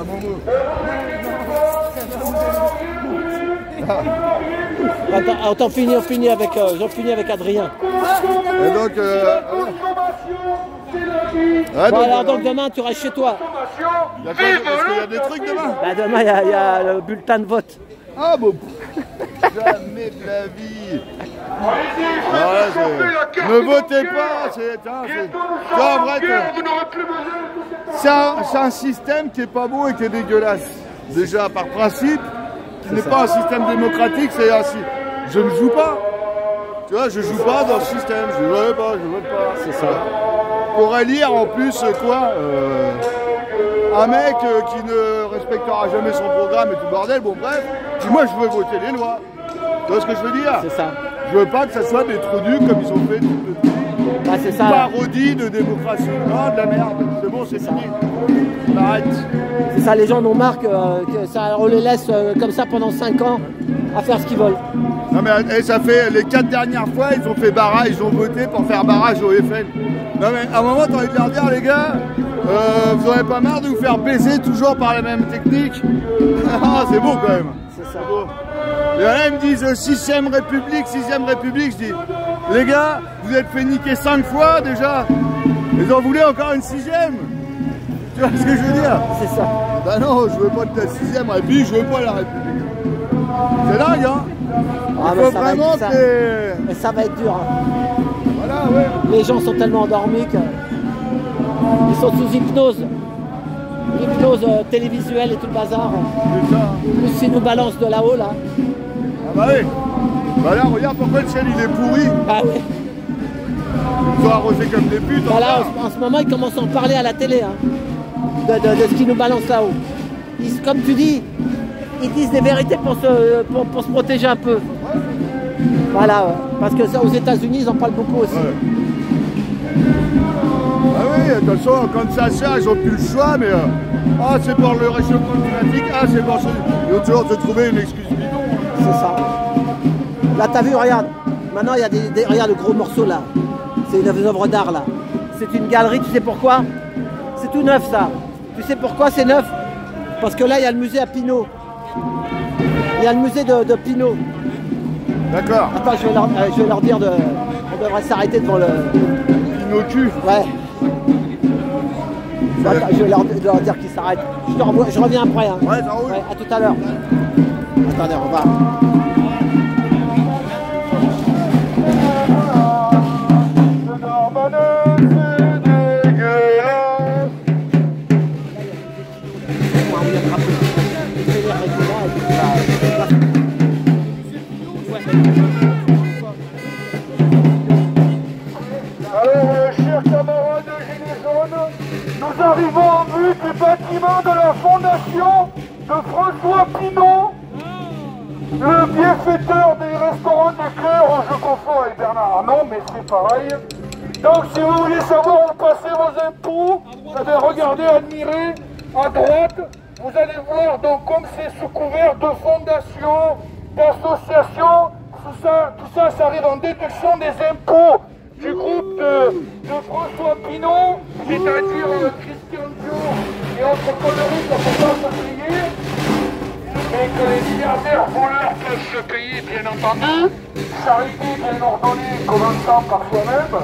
Momo. Attends, on finit avec, j'en finis avec Adrien. Et donc, Bon, alors donc demain tu restes chez toi. est-ce qu'il y a des trucs demain? Bah, demain il y a le bulletin de vote. Ah bon, jamais de la vie. Alors là, ne votez pas, en vrai, c'est un système qui est pas bon et qui est dégueulasse. Déjà par principe, qui n'est pas un système démocratique, c'est ainsi. Je ne joue pas. Tu vois, je joue pas dans le système, je ne vote pas. C'est ça. Pour élire en plus quoi un mec qui ne respectera jamais son programme et tout bordel, bon bref, puis moi je veux voter les lois. Tu vois ce que je veux dire? C'est ça. Je veux pas que ça soit des trous durs comme ils ont fait toute le temps. Bah, c'est ça. Parodie de démocratie. Non, de la merde. C'est bon, c'est fini. On arrête. C'est ça, les gens en ont marre que ça, on les laisse comme ça pendant 5 ans à faire ce qu'ils veulent. Non mais ça fait les 4 dernières fois, ils ont fait barrage, ils ont voté pour faire barrage au FN. Non mais à un moment, t'as envie de leur dire, les gars, vous n'aurez pas marre de vous faire baiser toujours par la même technique? Ah, c'est beau quand même. C'est ça. Beau. Et là, ils me disent 6ème République, 6ème République. Je dis, les gars, vous êtes fait niquer 5 fois déjà. Ils en voulaient encore une 6ème. Tu vois ce que je veux dire? C'est ça. Bah non, je veux pas de la 6ème République, je veux pas la République. C'est dingue, hein? Ah, Il faut vraiment que... Mais ça va être dur. Hein. Voilà, ouais. Les gens sont tellement endormis qu'ils sont sous hypnose. Hypnose télévisuelle et tout le bazar. C'est ça. Plus s'ils nous balancent de là-haut, là. Ah bah oui. Bah là, regarde pourquoi le ciel il est pourri. Ah oui. Ils sont arrosés comme des putes. Bah là, en ce moment, ils commencent à en parler à la télé. Hein, de ce qu'ils nous balancent là-haut. Comme tu dis, ils disent des vérités pour se protéger un peu. Voilà, ouais. Parce que ça, aux États-Unis, ils en parlent beaucoup aussi. Ouais. Ah oui, attention, quand ça sert, ils n'ont plus le choix, mais ah, c'est pour le réchauffement climatique, ah, c'est pour ça. Ils vont toujours te trouver une excuse bidon. C'est ça. Là, t'as vu, regarde. Maintenant, il y a regarde le gros morceau là. C'est une œuvre d'art là. C'est une galerie, tu sais pourquoi? C'est tout neuf ça. Tu sais pourquoi c'est neuf? Parce que là, il y a le musée à Pinault. Il y a le musée de Pinault. D'accord. Attends, je vais leur dire on devrait s'arrêter devant le... Pinot cul. Ouais. Attends, je vais leur dire qu'ils s'arrêtent. Je reviens après. Hein. Ouais, ça roule. Ouais, à tout à l'heure. Attendez, on va... Nous arrivons en vue du bâtiment de la fondation de François Pinault, le bienfaiteur des restaurants des cœurs. Je confonds avec Bernard Arnault, mais c'est pareil. Donc si vous voulez savoir où passer vos impôts, vous allez regarder, admirer à droite. Vous allez voir donc comme c'est sous couvert de fondations, d'associations, tout ça arrive en déduction des impôts du groupe de François Pinault, c'est-à-dire Christian Dior et autres conneries qu'on ne peut pas se payer, mais que les milliardaires voleurs peuvent se payer, bien entendu, charité bien ordonnée, commençant par soi-même.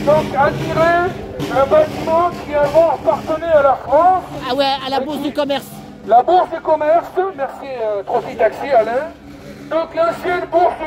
Donc, admirer le bâtiment qui avant appartenait à la France. Ah ouais, à la Bourse du Commerce. La Bourse du Commerce, merci Trophy Taxi Alain. Donc l'ancienne Bourse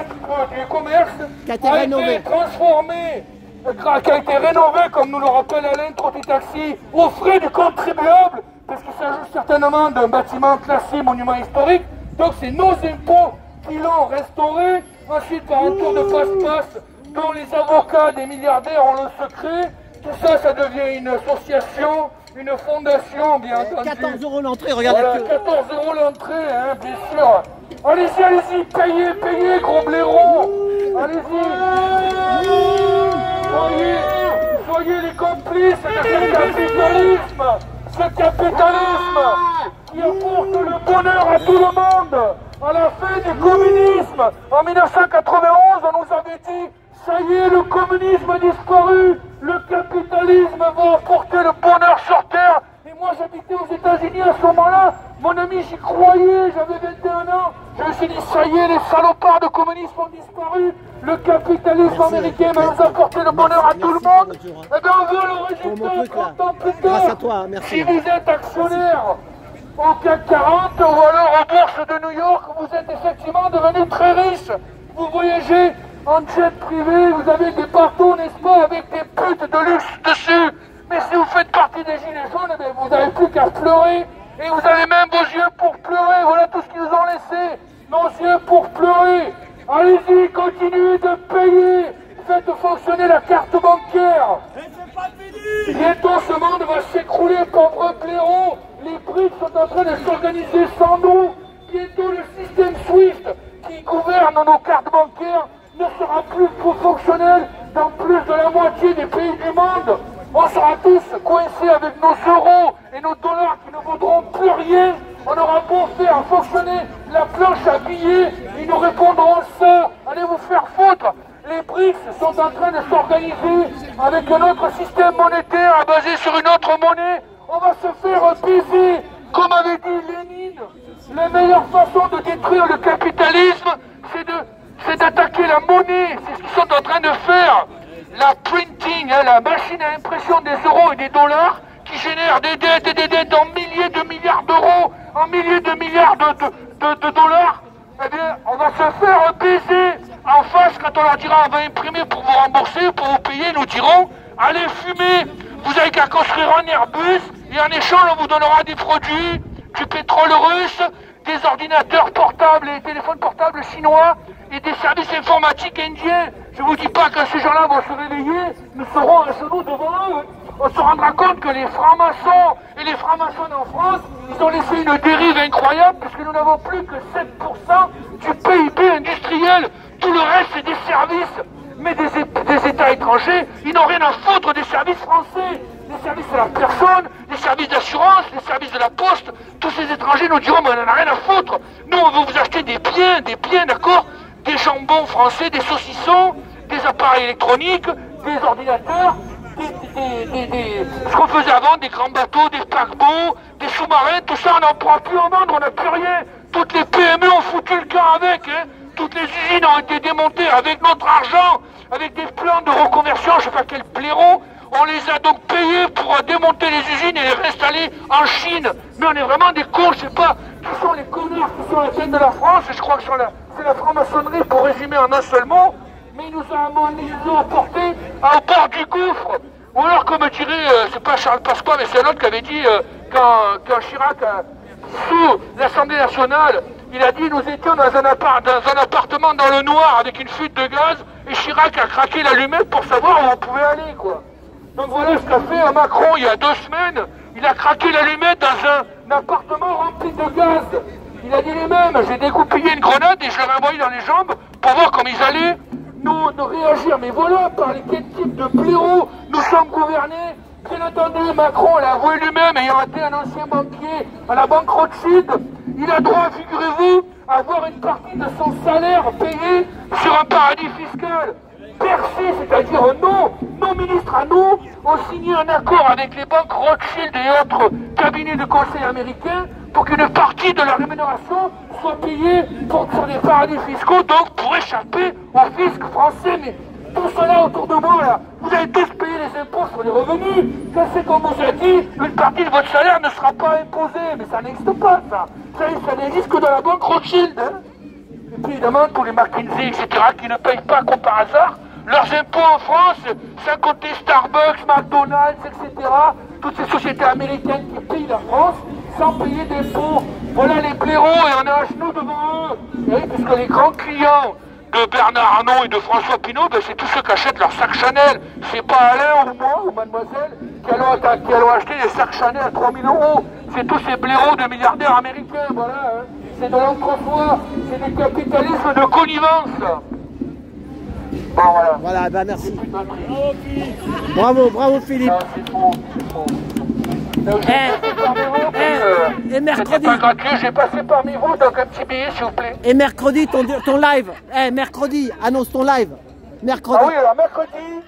du Commerce qui a été rénovée, transformée, qui a été rénovée, comme nous le rappelle Alain Trophy Taxi, aux frais du contribuable, parce qu'il s'agit certainement d'un bâtiment classé monument historique. Donc c'est nos impôts qui l'ont restauré. Ensuite, par un tour de passe-passe, dont les avocats des milliardaires ont le secret. Tout ça, ça devient une association, une fondation, bien entendu. 14 € l'entrée, regardez. Voilà, 14 € l'entrée, hein, bien sûr. Allez-y, allez-y, payez, gros blaireaux. Allez-y. Soyez les complices de ce capitalisme qui apporte le bonheur à tout le monde. À la fin du communisme, en 1991, on nous avait dit, ça y est, le communisme a disparu, le capitalisme va apporter le bonheur sur Terre. Et moi, j'habitais aux États-Unis à ce moment-là. amis, j'y croyais, j'avais 21 ans. Je me suis dit, ça y est, les salopards de communisme ont disparu. Le capitalisme américain va nous apporter le bonheur à tout le monde. Eh bien, on veut le résultat 30 ans plus tard. Grâce à toi, merci. Si vous êtes actionnaire au CAC 40 ou alors aux bourses de New York, vous êtes effectivement devenu très riche. Vous voyagez en jet privé, vous avez des bateaux, n'est-ce pas, avec des putes de luxe dessus. Mais si vous faites partie des gilets jaunes, eh vous n'avez plus qu'à pleurer. Et vous avez même vos yeux pour pleurer. Voilà tout ce qu'ils nous ont laissé. Nos yeux pour pleurer. Allez-y, continuez de payer. Faites fonctionner la carte bancaire. Bientôt, ce monde va s'écrouler, pauvre blaireau. Les BRICS sont en train de s'organiser sans nous. Bientôt, le système SWIFT qui gouverne nos cartes bancaires ne sera plus fonctionnel dans plus de la moitié des pays du monde. On sera tous coincés avec nos euros et nos dollars qui ne vaudront plus rien. On aura beau faire fonctionner la planche à billets, ils nous répondront ça. Allez vous faire foutre. Les BRICS sont en train de s'organiser avec un autre système monétaire basé sur une autre monnaie. On va se faire baiser. Comme avait dit Lénine, la meilleure façon de détruire le capitalisme, c'est d'attaquer la monnaie. C'est ce qu'ils sont en train de faire. La printing, la machine à impression des euros et des dollars qui génère des dettes et des dettes en milliers de milliards d'euros, en milliers de milliards de dollars. Eh bien, on va se faire baiser. En face, quand on leur dira on va imprimer pour vous rembourser, pour vous payer, ils nous diront allez fumer, vous avez qu'à construire un Airbus et en échange on vous donnera des produits, du pétrole russe, des ordinateurs portables et téléphones portables chinois et des services informatiques indiens. Je ne vous dis pas que ces gens-là vont se réveiller, nous serons à genoux devant eux. On se rendra compte que les francs-maçons et les francs-maçons en France, ils ont laissé une dérive incroyable puisque nous n'avons plus que 7% du PIB industriel. Tout le reste, c'est des services, mais des États étrangers, ils n'ont rien à foutre des services français. Les services de la personne, les services d'assurance, les services de la poste, tous ces étrangers nous diront, mais on n'en a rien à foutre. Nous, on veut vous acheter des biens, d'accord, des jambons français, des saucissons, des appareils électroniques, des ordinateurs, ce qu'on faisait avant, des grands bateaux, des paquebots, des sous-marins, tout ça, on n'en prend plus au monde, on n'a plus rien. Toutes les PME ont foutu le camp avec, hein. Toutes les usines ont été démontées avec notre argent, avec des plans de reconversion, je ne sais pas quel blaireau. On les a donc payés pour démonter les usines et les réinstaller en Chine. Mais on est vraiment des cons, je ne sais pas qui sont les connards qui sont à la tête de la France. Je crois que c'est la franc-maçonnerie pour résumer en un seul mot. Mais ils nous ont apporté au bord du gouffre. Ou alors comme dirait, c'est pas Charles Pasqua, mais c'est un autre qui avait dit quand Chirac, sous l'Assemblée nationale, il a dit nous étions dans un appartement dans le noir avec une fuite de gaz et Chirac a craqué l'allumette pour savoir où on pouvait aller, quoi. Donc voilà ce qu'a fait Macron il y a 2 semaines. Il a craqué l'allumette dans un appartement rempli de gaz. Il a dit lui-même, j'ai dégoupillé une grenade et je l'ai envoyé dans les jambes pour voir comment ils allaient nous réagir. Mais voilà, par quel type de blaireaux nous sommes gouvernés. Bien entendu, Macron l'a avoué lui-même, ayant été un ancien banquier à la banque Rothschild. Il a droit, figurez-vous, à avoir une partie de son salaire payé sur un paradis fiscal. Bercy, c'est-à-dire nos ministres à nous, ont signé un accord avec les banques Rothschild et autres cabinets de conseil américains pour qu'une partie de leur rémunération soit payée sur des paradis fiscaux, donc pour échapper au fisc français. Mais tout cela autour de moi, là, vous allez tous payer les impôts sur les revenus. Ça, c'est comme on vous a dit, une partie de votre salaire ne sera pas imposée. Mais ça n'existe pas, ça. Ça n'existe que dans la banque Rothschild. Hein. Et puis évidemment, tous les McKinsey, etc., qui ne payent pas comme par hasard leurs impôts en France, sans compter Starbucks, McDonald's, etc., toutes ces sociétés américaines qui payent la France sans payer d'impôts. Voilà les blaireaux et on est à genoux devant eux. Oui, puisque les grands clients de Bernard Arnault et de François Pinault, ben c'est tous ceux qui achètent leur sac Chanel. C'est pas Alain ou moi ou mademoiselle qui allons acheter des sacs Chanel à 3 000 €. C'est tous ces blaireaux de milliardaires américains, voilà. Hein. C'est de l'entre-soi, c'est du capitalisme de connivence. Bon, voilà. Voilà, ben merci. Bravo, bravo Philippe. Et mercredi. Pas gratuit, j'ai passé parmi vous, donc un petit billet s'il vous plaît. Et mercredi, ton live. Mercredi, annonce ton live. Mercredi. Ah oui, alors mercredi,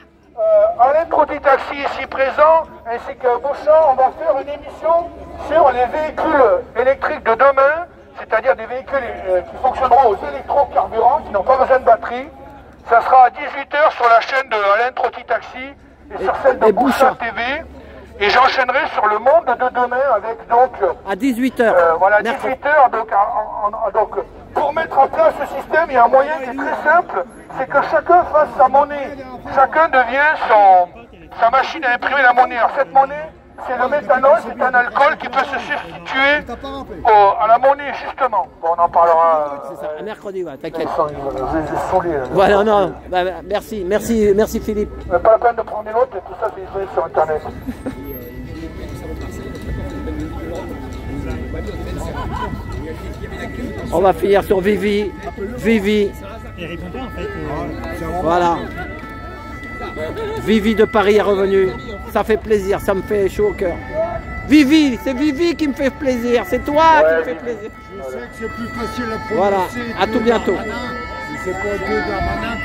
Alain Trotty-Taxi ici présent, ainsi que Beauchamp, on va faire une émission sur les véhicules électriques de demain, c'est-à-dire des véhicules qui fonctionneront aux électrocarburants, qui n'ont pas besoin de batterie. Ça sera à 18h sur la chaîne de Alain Trotty-Taxi et sur celle de Beauchamp TV. Et j'enchaînerai sur le monde de demain avec donc... À 18h. Voilà, 18h. Donc, pour mettre en place ce système, il y a un moyen qui est très simple, c'est que chacun fasse sa monnaie. Chacun devient sa machine à imprimer la monnaie. Alors cette monnaie, c'est le méthanol, c'est un alcool qui peut se substituer à la monnaie, justement. Bon, on en parlera... C'est ça, mercredi, ouais, t'inquiète. J'ai saoulé. Voilà, non, bah, merci Philippe. Pas la peine de prendre des notes, et tout ça, c'est disponible sur Internet. On va finir sur Vivi. Voilà. Vivi de Paris est revenu. Ça fait plaisir, ça me fait chaud au cœur. Vivi, c'est Vivi qui me fait plaisir. C'est toi qui me fait plaisir. Je sais que c'est plus facile à prononcer. Voilà, à tout bientôt. C'est pas deux Darmanin.